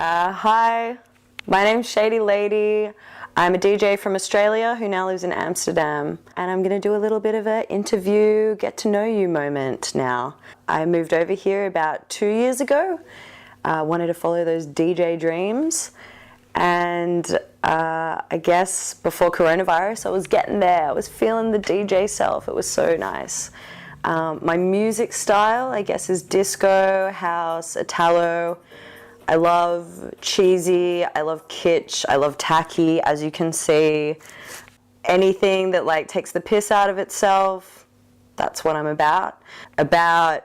Hi, my name's Shady Lady. I'm a DJ from Australia who now lives in Amsterdam, and I'm going to do a little bit of an interview, get to know you moment now. I moved over here about 2 years ago. Wanted to follow those DJ dreams, and I guess before coronavirus I was getting there. I was feeling the DJ self. It was so nice. My music style, I guess, is disco, house, Italo. I love cheesy, I love kitsch, I love tacky, as you can see. Anything that like takes the piss out of itself, that's what I'm about. About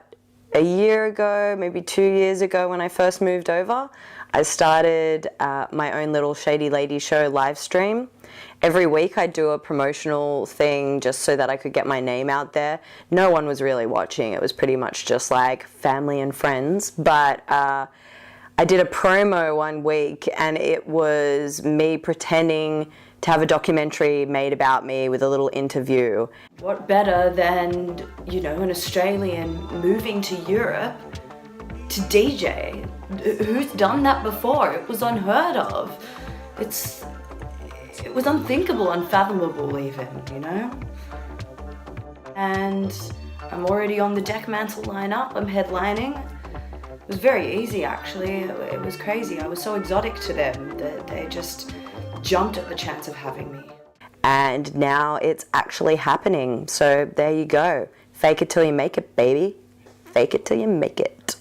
a year ago, maybe 2 years ago when I first moved over, I started my own little Shady Lady show live stream. Every week I'd do a promotional thing just so that I could get my name out there. No one was really watching, it was pretty much just like family and friends, but I did a promo one week and it was me pretending to have a documentary made about me with a little interview. What better than, you know, an Australian moving to Europe to DJ? Who's done that before? It was unheard of. It was unthinkable, unfathomable even, you know? And I'm already on the deck mantle lineup, I'm headlining. It was very easy actually, it was crazy. I was so exotic to them that they just jumped at the chance of having me. And now it's actually happening, so there you go. Fake it till you make it, baby. Fake it till you make it.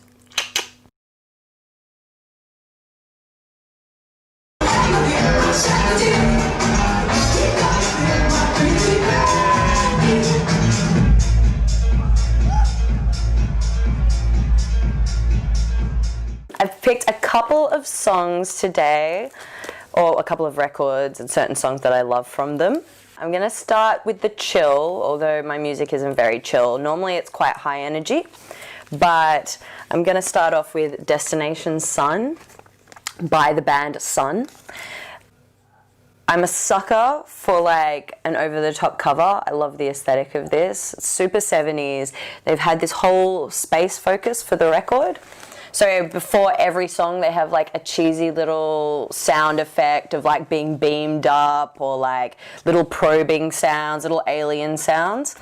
I've picked a couple of songs today, or a couple of records and certain songs that I love from them. I'm going to start with the chill, although my music isn't very chill. Normally it's quite high energy, but I'm going to start off with Destination Sun by the band Sun. I'm a sucker for like an over-the-top cover. I love the aesthetic of this. It's super 70s. They've had this whole space focus for the record. So before every song they have like a cheesy little sound effect of like being beamed up, or like little probing sounds, little alien sounds.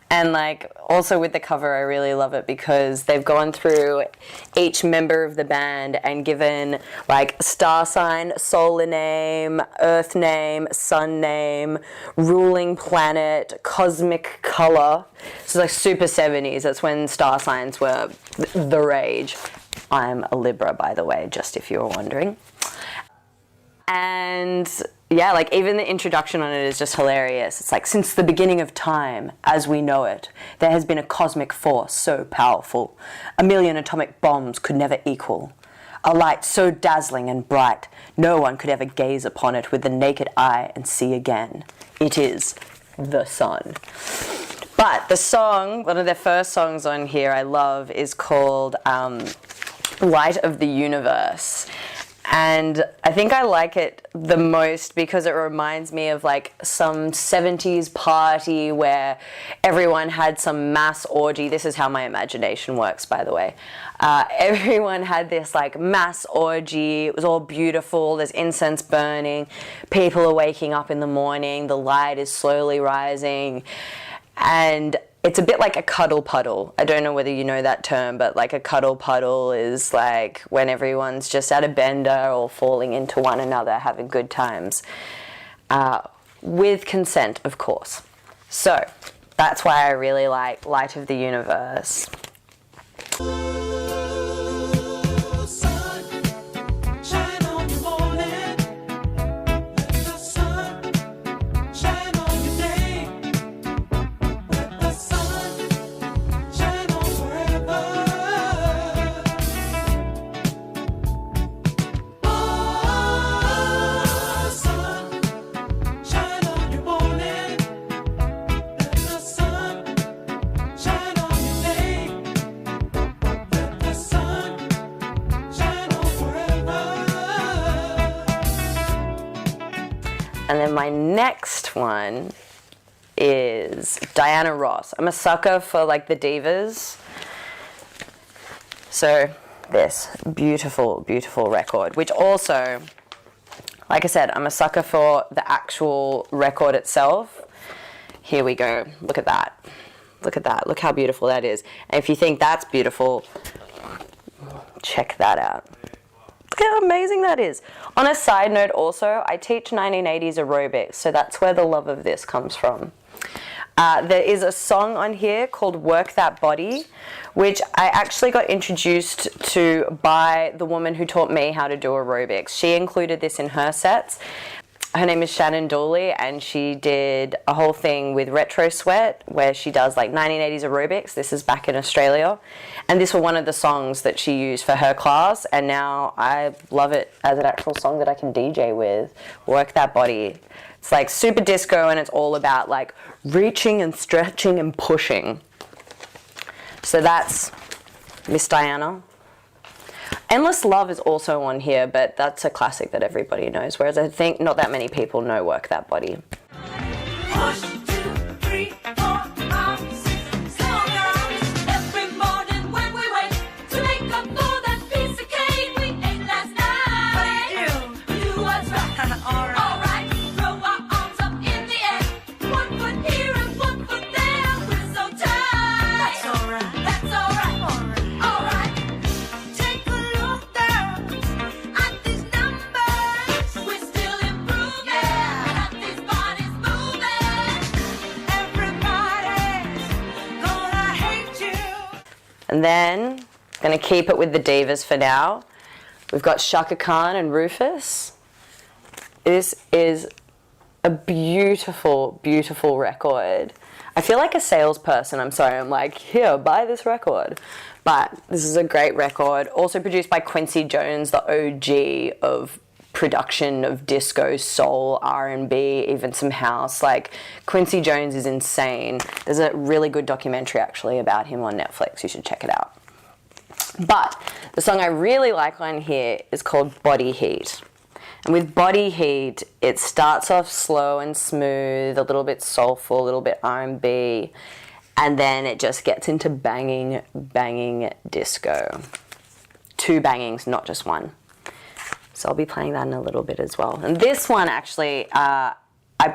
And like also with the cover I really love it because they've gone through each member of the band and given like star sign, solar name, earth name, sun name, ruling planet, cosmic color. So like super 70s. That's when star signs were the rage. I'm a Libra, by the way, just if you were wondering. And yeah, like even the introduction on it is just hilarious. It's like, since the beginning of time, as we know it, there has been a cosmic force so powerful, 1,000,000 atomic bombs could never equal. A light so dazzling and bright, no one could ever gaze upon it with the naked eye and see again. It is the sun. But the song, one of their first songs on here I love, is called Light of the Universe. And I think I like it the most because it reminds me of like some 70s party where everyone had some mass orgy. This is how my imagination works, by the way. Everyone had this like mass orgy. It was all beautiful. There's incense burning. People are waking up in the morning. The light is slowly rising. And it's a bit like a cuddle puddle. I don't know whether you know that term, but like a cuddle puddle is like when everyone's just at a bender or falling into one another, having good times. With consent, of course. So that's why I really like Light of the Universe. And then my next one is Diana Ross. I'm a sucker for like the divas. So this beautiful, beautiful record, which also, like I said, I'm a sucker for the actual record itself. Here we go. Look at that. Look at that. Look how beautiful that is. And if you think that's beautiful, check that out. Look how amazing that is. On a side note also, I teach 1980s aerobics, so that's where the love of this comes from. There is a song on here called Work That Body, which I actually got introduced to by the woman who taught me how to do aerobics. She included this in her sets. Her name is Shannon Dooley, and she did a whole thing with Retro Sweat where she does like 1980s aerobics. This is back in Australia. And this was one of the songs that she used for her class, and now I love it as an actual song that I can DJ with. Work That Body. It's like super disco, and it's all about like reaching and stretching and pushing. So that's Miss Diana. Endless Love is also on here, but that's a classic that everybody knows, whereas I think not that many people know Work That Body. Push, 2, 3, 4, 5, 6, slow down. Every morning when we wake to make up for that piece of cake we ate last night. What do you do? Do what's right. All right. Throw our arms up in the air. 1 foot here and 1 foot there. We're so tight. That's all right. That's all right. All right. Take a look down at these numbers. We're still improving. Got these bodies moving. Everybody's gonna hate you. And then, gonna keep it with the divas for now. We've got Chaka Khan and Rufus. This is a beautiful, beautiful record. I feel like a salesperson, I'm sorry, I'm like, here, buy this record. But this is a great record, also produced by Quincy Jones, the OG of production of disco, soul, R&B, even some house. Like, Quincy Jones is insane. There's a really good documentary actually about him on Netflix, you should check it out. But the song I really like on here is called Body Heat. And with Body Heat, it starts off slow and smooth, a little bit soulful, a little bit R&B, and then it just gets into banging, banging disco. 2 bangings, not just 1. So I'll be playing that in a little bit as well. And this one actually, I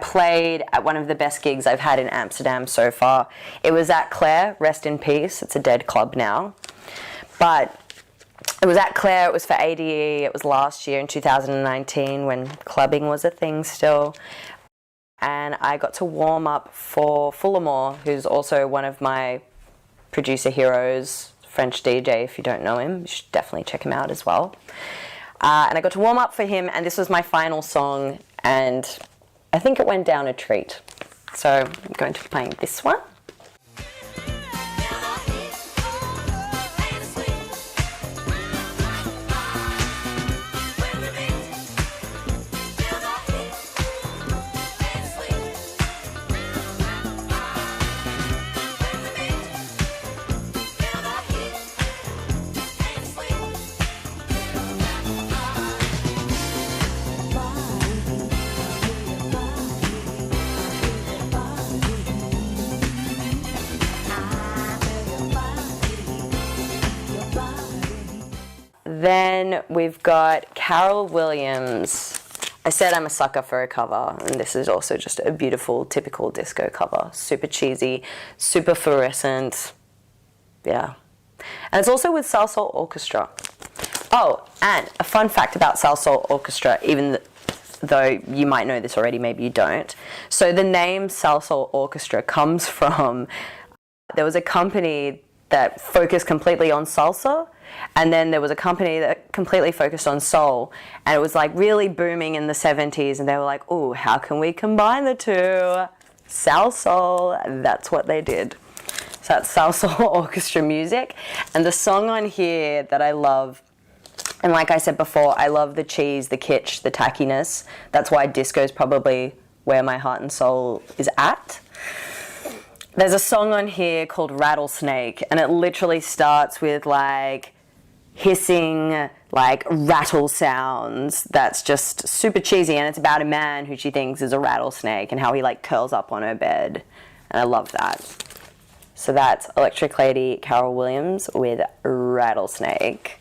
played at one of the best gigs I've had in Amsterdam so far. It was at Claire, rest in peace, it's a dead club now. But it was at Claire, it was for ADE, it was last year in 2019 when clubbing was a thing still. And I got to warm up for Fullamore, who's also one of my producer heroes, French DJ. If you don't know him, you should definitely check him out as well. And I got to warm up for him, and this was my final song, and I think it went down a treat. So I'm going to be playing this one. Then we've got Carol Williams. I said I'm a sucker for a cover, and this is also just a beautiful, typical disco cover. Super cheesy, super fluorescent. Yeah. And it's also with Salsoul Orchestra. Oh, and a fun fact about Salsoul Orchestra, even though you might know this already, maybe you don't. So the name Salsoul Orchestra comes from, there was a company that focused completely on salsa, and then there was a company that completely focused on soul, and it was like really booming in the 70s, and they were like, oh, how can we combine the two? Salsoul, that's what they did. So that's Salsoul Orchestra music, and the song on here that I love, and like I said before, I love the cheese, the kitsch, the tackiness. That's why disco is probably where my heart and soul is at. There's a song on here called Rattlesnake, and it literally starts with like hissing, like rattle sounds that's just super cheesy, and it's about a man who she thinks is a rattlesnake and how he like curls up on her bed, and I love that. So that's Electric Lady Carol Williams with Rattlesnake.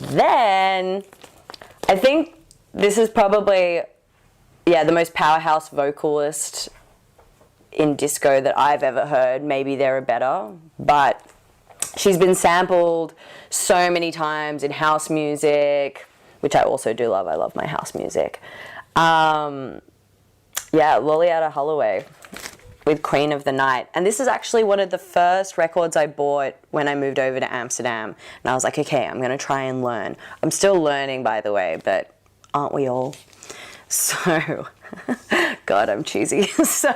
then I think this is probably, yeah, the most powerhouse vocalist in disco that I've ever heard. Maybe there are better, but she's been sampled so many times in house music, which I also do love. I love my house music. Yeah, Lolita Holloway with Queen of the Night. And this is actually one of the first records I bought when I moved over to Amsterdam. And I was like, okay, I'm going to try and learn. I'm still learning, by the way, but aren't we all? So, God, I'm cheesy. So,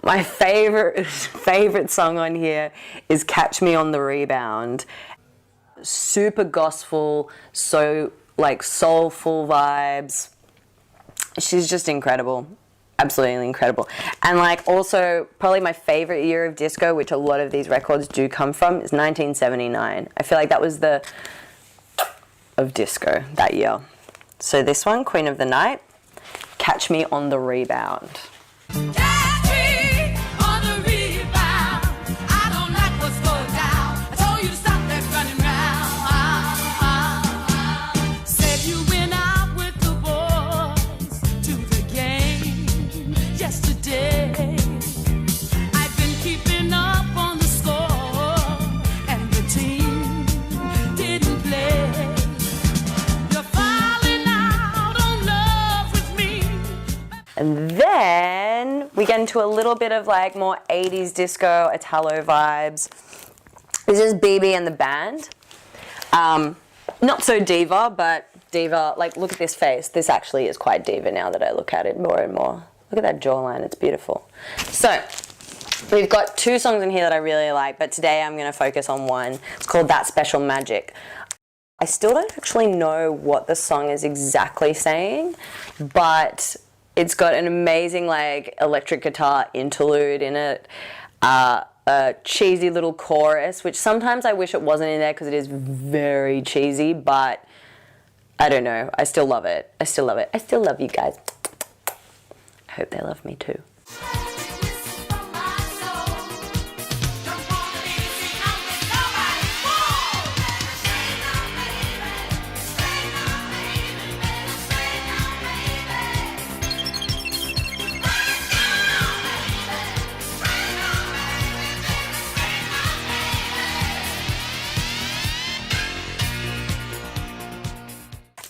my favorite song on here is Catch Me on the Rebound. Super gospel, so like soulful vibes. She's just incredible. Absolutely incredible. And like also probably my favorite year of disco, which a lot of these records do come from, is 1979. I feel like that was the of disco that year. So this one, Queen of the Night, Catch Me on the Rebound. Catch me on the rebound. I don't like what's going down. I told you to stop that running round. Said you went out with the boys to the game yesterday. I've been keeping up on the score, and the team didn't play. You're falling out on love with me. And then we get into a little bit of like more 80s disco, Italo vibes. This is BB and the Band. Not so diva, but diva, like look at this face. This actually is quite diva now that I look at it more and more. Look at that jawline, it's beautiful. So, we've got two songs in here that I really like, but today I'm gonna focus on one. It's called That Special Magic. I still don't actually know what the song is exactly saying, but it's got an amazing like electric guitar interlude in it, a cheesy little chorus, which sometimes I wish it wasn't in there because it is very cheesy, but I don't know. I still love it. I still love it. I still love you guys. I hope they love me too.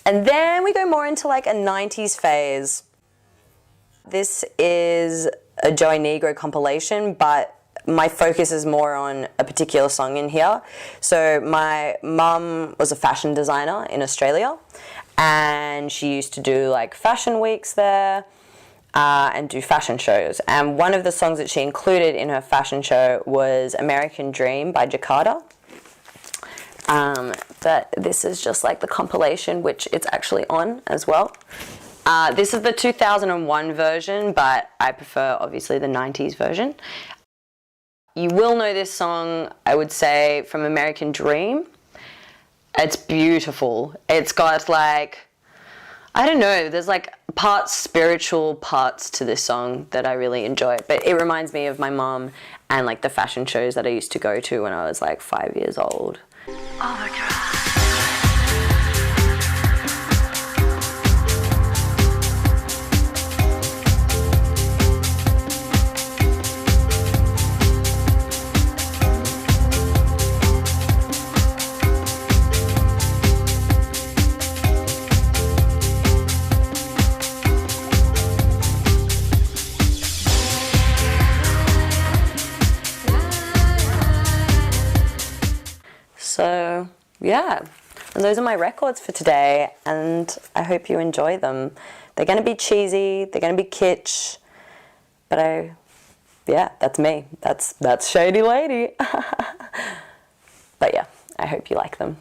And then we go more into like a 90s phase. This is a Joey Negro compilation, but my focus is more on a particular song in here. So my mum was a fashion designer in Australia, and she used to do like fashion weeks there and do fashion shows. And one of the songs that she included in her fashion show was American Dream by Jakarta. But this is just like the compilation, which it's actually on as well. This is the 2001 version, but I prefer obviously the 90s version. You will know this song, I would say, from American Dream. It's beautiful. It's got like, I don't know, there's like parts spiritual parts to this song that I really enjoy. But it reminds me of my mum and like the fashion shows that I used to go to when I was like 5 years old. So yeah, and those are my records for today, and I hope you enjoy them. They're going to be cheesy, they're going to be kitsch, but yeah, that's me. That's Shady Lady. But yeah, I hope you like them.